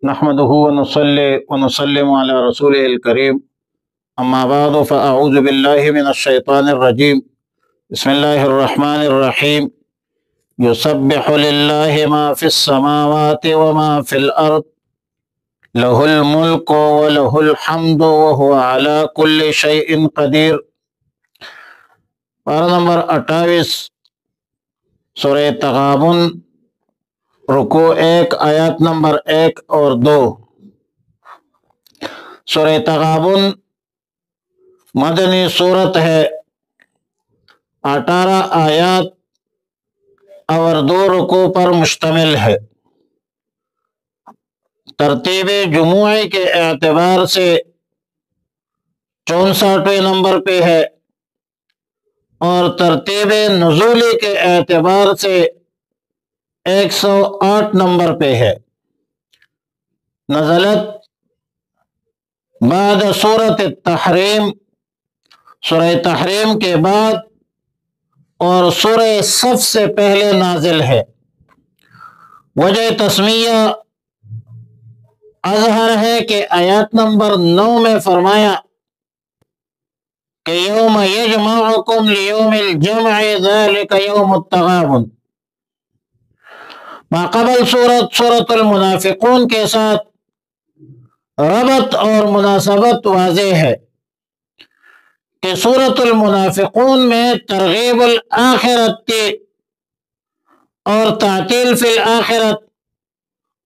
نحمده ونصلي ونسلم على رسوله الكريم أما بعد فأعوذ بالله من الشيطان الرجيم بسم الله الرحمن الرحيم يسبح لله ما في السماوات وما في الأرض له الملك وله الحمد وهو على كل شيء قدير۔ پارہ نمبر 28 سورہ تغابن، رکوع 1 آیات نمبر 1 اور 2۔ سورہ تغابن مدنی صورت ہے، 18 آیات اور 2 رکوع پر مشتمل ہے۔ ترتیب جموعی کے اعتبار سے 64ویں نمبر پہ ہے اور ترتیب نزولی کے اعتبار سے 108 نمبر پہ ہے۔ نزلت بعد سورۃ التحریم، سورہ تحریم کے بعد اور سورہ صف سے پہلے نازل ہے۔ وجہ تسمیہ اظہر ہے کہ آیات نمبر 9 میں فرمایا کہ یوم یجمعکم لیوم الجمع ذالک یوم التغابن۔ ماقبل سورۃ المنافقون کے ساتھ ربط اور مناسبت واضح ہے کہ سورۃ المنافقون میں ترغیب الآخرت کی اور تعطیل فی الآخرت،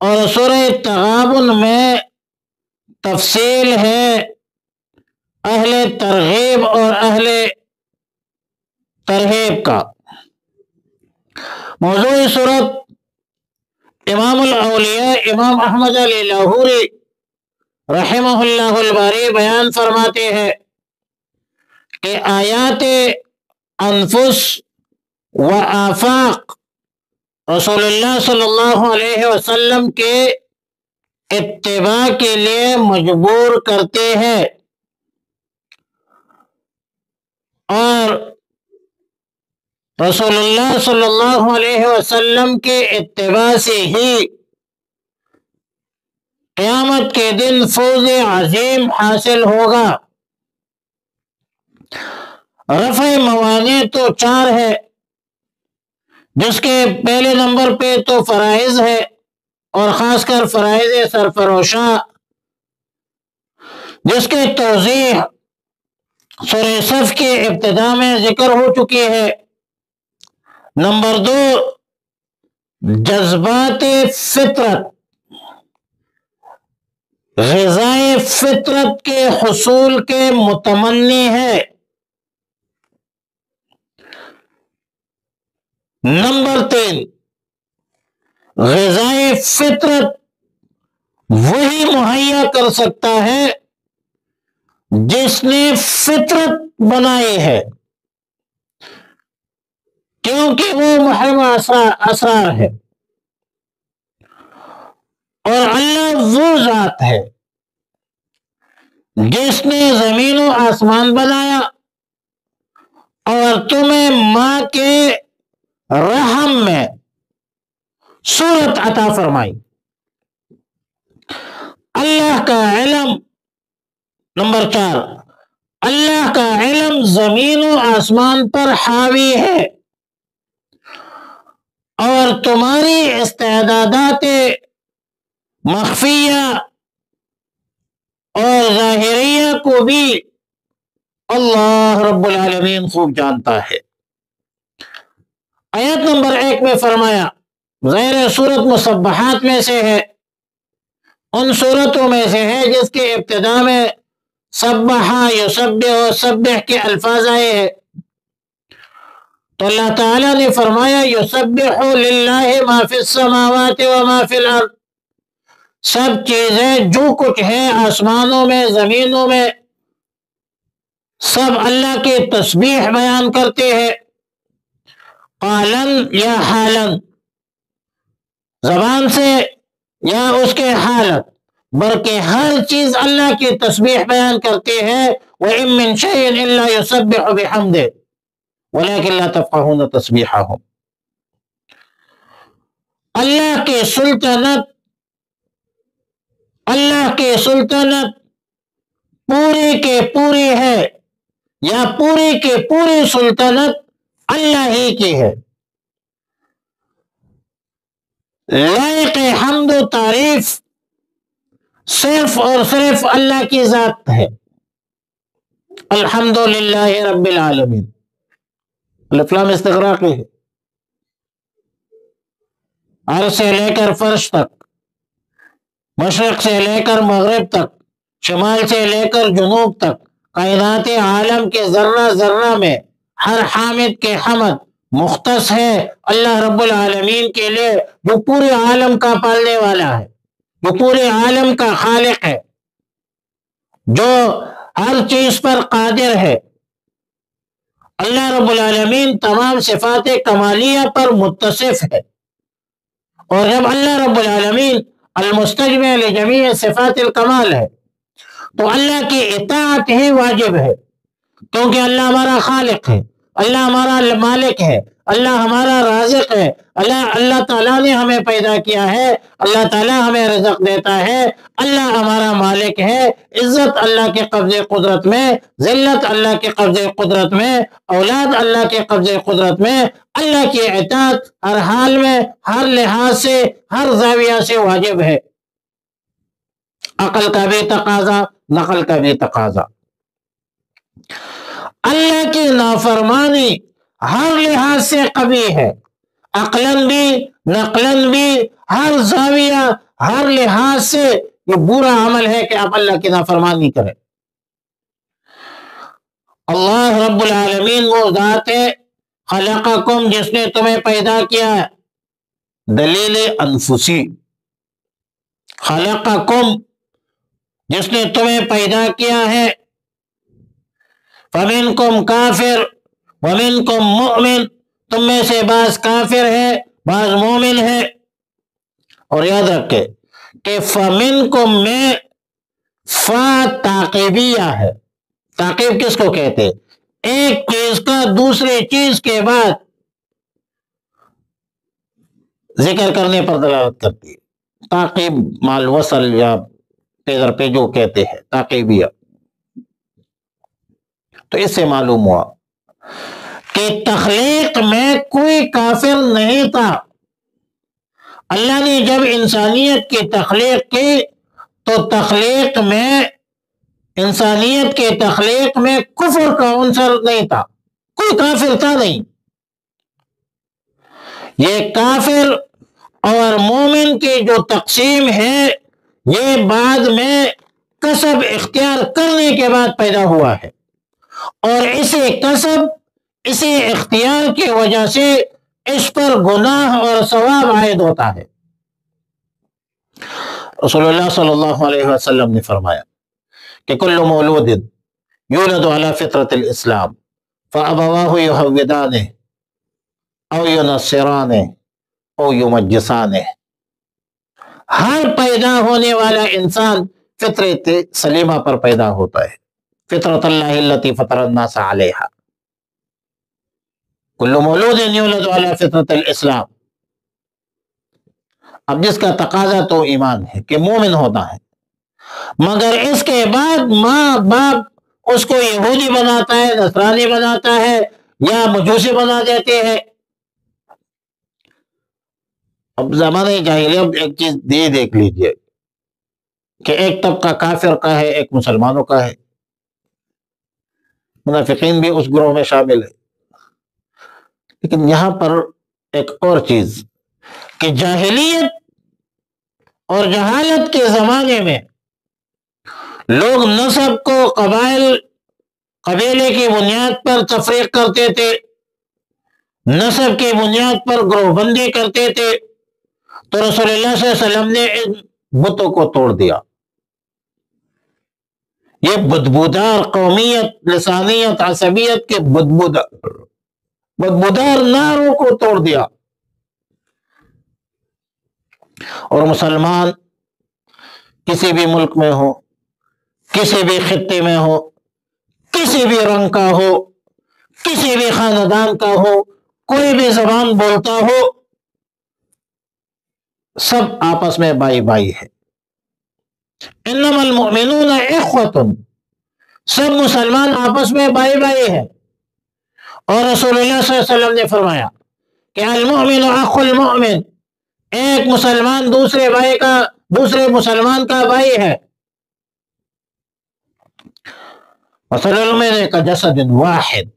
اور سورہ تغابن میں تفصیل ہے اہل ترغیب اور اہل ترہیب کا۔ موضوع سورت امام الاولیاء امام احمد علی لاہوری رحمہ اللہ الباری بیان فرماتے ہیں کہ آیات انفس و آفاق رسول اللہ صلی اللہ علیہ وسلم کے اتباع کے لیے مجبور کرتے ہیں، اور رسول اللہ صلی اللہ علیہ وسلم کے اتباع سے ہی قیامت کے دن فوز عظیم حاصل ہوگا۔ رفع موانع تو 4 ہے، جس کے پہلے نمبر پہ تو فرائض ہے، اور خاص کر فرائض سرفروشاں، جس کے توضیح سورہ صف کی ابتدا میں ذکر ہو چکی ہے۔ نمبر 2 جذبات فطرت، غذائے فطرت کے حصول کے متمنی ہے۔ نمبر 3 غذائے فطرت وہی مہیا کر سکتا ہے جس نے فطرت بنائی ہے، کیونکہ وہ محرم اسرار ہے، اور اللہ وہ ذات ہے جس نے زمین و آسمان بنایا اور تمہیں ماں کے رحم میں صورت عطا فرمائی۔ اللہ کا علم، نمبر 4 اللہ کا علم زمین و آسمان پر حاوی ہے، اور تمہاری استعدادات مخفیہ اور ظاہریہ کو بھی اللہ رب العالمین خوب جانتا ہے۔ آیت نمبر 1 میں فرمایا، ظاہر سورت مسبحات میں سے ہے، ان سورتوں میں سے ہے جس کے ابتدا میں سبح یسبح و سبح کے الفاظ آئے ہیں، تو اللہ تعالیٰ نے فرمایا یسبح للہ ما فی السماوات و ما فی الارض، سب چیزیں جو کچھ ہیں آسمانوں میں زمینوں میں، سب اللہ کی تسبیح بیان کرتے ہیں، قالن یا حالن، زبان سے یا اس کے حالت، بلکہ ہر چیز اللہ کی تسبیح بیان کرتے ہیں۔ وَإِن مِّن شَيْءٍ إِلَّا يُسَبِّحُ بِحَمْدِهِ وَلَكِن لَا تَفْقَهُونَ تَسْبِيحَهُمْ۔ اللہ کی سلطنت کی سلطنت پوری کی پوری ہے یا پوری کی پوری سلطنت اللہ ہی کی ہے. لائق حمد و تعریف صرف اور صرف اللہ کی ذات ہے. الحمدللہ رب العالمین. الف لام استغراقی ہے. عرش سے لے کر فرش تک، مشرق سے لے کر مغرب تک، شمال سے لے کر جنوب تک، کائنات عالم کے ذرہ ذرہ میں ہر حامد کے حمد مختص ہے اللہ رب العالمین کے لیے، جو پورے عالم کا پالنے والا ہے، جو پورے عالم کا خالق ہے، جو ہر چیز پر قادر ہے. اللہ رب العالمین تمام صفات کمالیہ پر متصف ہے. اور جب اللہ رب العالمین المستجمع لجمیع صفات الکمال ہے تو اللہ کی اطاعت ہی واجب ہے، کیونکہ اللہ ہمارا خالق ہے، اللہ ہمارا مالک ہے، اللہ ہمارا رازق ہے. اللہ تعالیٰ نے ہمیں پیدا کیا ہے، اللہ تعالیٰ ہمیں رزق دیتا ہے، اللہ ہمارا مالک ہے. عزت اللہ کے قبضے قدرت میں، ذلت اللہ کے قبضے قدرت میں، اولاد اللہ کے قبضے قدرت میں. اللہ کی اطاعت ہر حال میں، ہر لحاظ سے، ہر زاویہ سے واجب ہے. عقل کا بھی تقاضا، نقل کا بھی تقاضا. اللہ کی نافرمانی ہر لحاظ سے قبیح ہے، عقلاً بھی، نقلاً بھی، ہر زاویہ، ہر لحاظ سے یہ برا عمل ہے کہ آپ اللہ کی نافرمانی کریں. اللہ رب العالمین وہ ذات ہے خلقکم، جس نے تمہیں پیدا کیا ہے. دلیل انفسی، خلقکم جس نے تمہیں پیدا کیا ہے. فمنکم کافر ومنکم مؤمن، تم میں سے بعض کافر ہے، بعض مومن ہے. اور یاد رکھے کہ فمنکم میں فا تعقیبیہ ہے. تعقیب کس کو کہتے؟ ایک چیز کا دوسری چیز کے بعد ذکر کرنے پر دلالت کرتی ہے. تعقیب مال وصل یا پیدر پہ جو کہتے ہیں تعقیبیہ. تو اس سے معلوم ہوا کہ تخلیق میں کوئی کافر نہیں تھا. اللہ نے جب انسانیت کی تخلیق کی تو تخلیق میں، انسانیت کے تخلیق میں کفر کا عنصر نہیں تھا، کوئی کافر تھا نہیں. یہ کافر اور مومن کی جو تقسیم ہے یہ بعد میں کسب اختیار کرنے کے بعد پیدا ہوا ہے، اور اسی کسب، اسی اختیار کی وجہ سے اس پر گناہ اور ثواب عائد ہوتا ہے. رسول اللہ صلی اللہ علیہ وسلم نے فرمایا کہ کل مولود یولد علی فطرت الاسلام فابواہ یہودانہ او ینصرانہ او یمجسانہ. ہر پیدا ہونے والا انسان فطرت سلیمہ پر پیدا ہوتا ہے، فطرت اللہ التی فطر الناس علیہا. کل مولود یولد علی فطرت الاسلام. اب جس کا تقاضا تو ایمان ہے کہ مومن ہوتا ہے، مگر اس کے بعد ماں باپ اس کو یہودی بناتا ہے، نصرانی بناتا ہے، یا مجوسی بنا دیتے ہیں. اب زمانہ جاہلیہ ایک چیز دیکھ لیجئے کہ ایک طبقہ کافر کا ہے، ایک مسلمانوں کا ہے. منافقین بھی اس گروہ میں شامل ہے. لیکن یہاں پر ایک اور چیز کہ جاہلیت اور جہالت کے زمانے میں لوگ نسب کو قبیلے کی بنیاد پر تفریق کرتے تھے، نسب کی بنیاد پر گروہ بندی کرتے تھے. تو رسول اللہ صلی اللہ علیہ وسلم نے ان بتوں کو توڑ دیا. یہ بدبودار قومیت، لسانیت، عصبیت کے بدبودار ناروں کو توڑ دیا. اور مسلمان کسی بھی ملک میں ہو، کسی بھی خطے میں ہو، کسی بھی رنگ کا ہو، کسی بھی خاندان کا ہو، کوئی بھی زبان بولتا ہو، سب آپس میں بھائی بھائی ہے. انما المؤمنون اخوۃ، سب مسلمان آپس میں بھائی بھائی ہیں۔ اور رسول اللہ صلی اللہ علیہ وسلم نے فرمایا کہ المؤمن اخو المؤمن، ایک مسلمان دوسرے مسلمان کا بھائی ہے۔ مثل المؤمن کجسد واحد،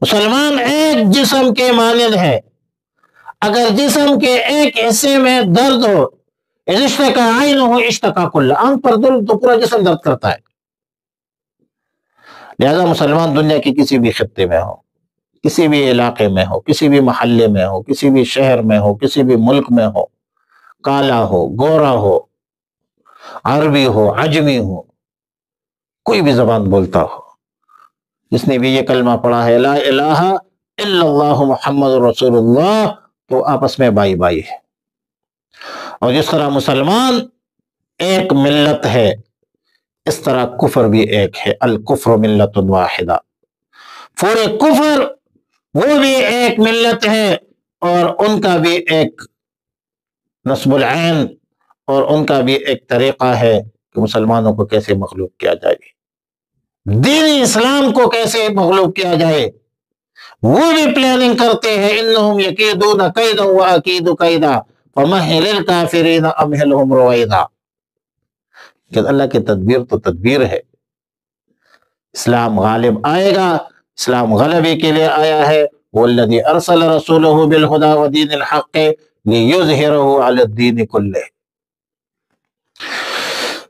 مسلمان ایک جسم کے مانند ہے، اگر جسم کے ایک حصے میں درد ہو، اشتکا عین ہو اشتکا کل، آنکھ پر درد تو پورا جسم درد کرتا ہے۔ لہذا مسلمان دنیا کے کسی بھی خطے میں ہو، کسی بھی علاقے میں ہو، کسی بھی محلے میں ہو، کسی بھی شہر میں ہو، کسی بھی ملک میں ہو، کالا ہو، گورا ہو، عربی ہو، عجمی ہو، کوئی بھی زبان بولتا ہو، جس نے بھی یہ کلمہ پڑھا ہے لا الہ الا اللہ محمد رسول اللہ، تو آپس میں بھائی بھائی ہے۔ اور جس طرح مسلمان ایک ملت ہے، اس طرح کفر بھی ایک ہے، الکفر ملت واحدہ، پورے کفر وہ بھی ایک ملت ہے، اور ان کا بھی ایک نصب العین اور ان کا بھی ایک طریقہ ہے کہ مسلمانوں کو کیسے مغلوب کیا جائے، دین اسلام کو کیسے مغلوب کیا جائے، وہ بھی پلاننگ کرتے ہیں۔ انہم یکیدون کیدا واکید کیدا فمہل الکافرین امہلہم رویدا، کہ اللہ کی تدبیر تو تدبیر ہے، اسلام غالب آئے گا، اسلام غلبے کے لیے آیا ہے۔ والذی ارسل رسولہ بالہدی ودین الحق لیظہرہ علی الدین کلہ،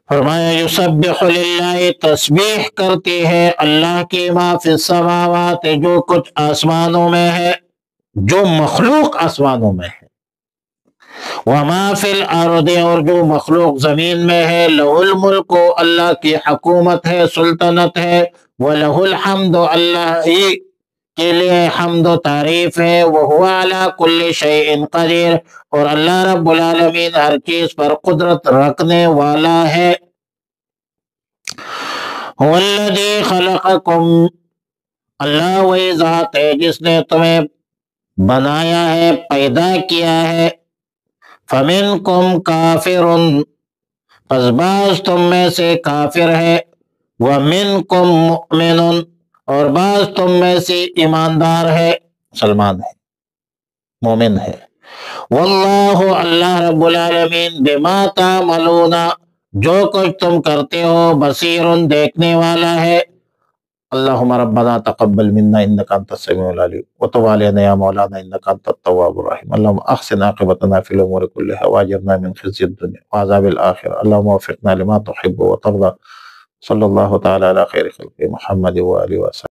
فرمایا یسبح للہ، تسبیح کرتی ہے اللہ کی، ما فی السماوات، جو کچھ آسمانوں میں ہے، جو مخلوق آسمانوں میں ہے، وما فی الارض، اور جو مخلوق زمین میں ہے، لہ الملک، اللہ کی حکومت ہے، سلطنت ہے، وَلَهُ الْحَمْدُ، اللہ ہی کے لیے حمد و تعریف ہے، وَهُوَ عَلَى كُلِّ شَيْءٍ قَدِيرٌ، اور اللہ رب العالمین ہر چیز پر قدرت رکھنے والا ہے۔ هُوَ الَّذِي خَلَقَكُمْ، اللہ وہی ذات ہے جس نے تمہیں بنایا ہے، پیدا کیا ہے، فَمِنْكُمْ كَافِرٌ، پس بعض تم میں سے کافر ہے، وَمِنْكُمْ مُؤْمِنٌ، اور بعض تم میں سے ایماندار ہے، مسلمان ہے، مومن ہے۔ واللہ، اللہ رب العالمین، بما تعملون، جو کچھ تم کرتے ہو، بصیر، دیکھنے والا ہے۔ اللہم ربنا تقبل منا انک انت السمیع العلیم وتب علینا یا مولانا انک انت التواب الرحیم، اللہم احسن عاقبتنا فی الامور کلها واجرنا من خزی الدنیا وعذاب الآخرہ، اللہم وفقنا لما تحب وترضى، صلی اللہ تعالی علی خیر خلق محمد وآلہ وسلم۔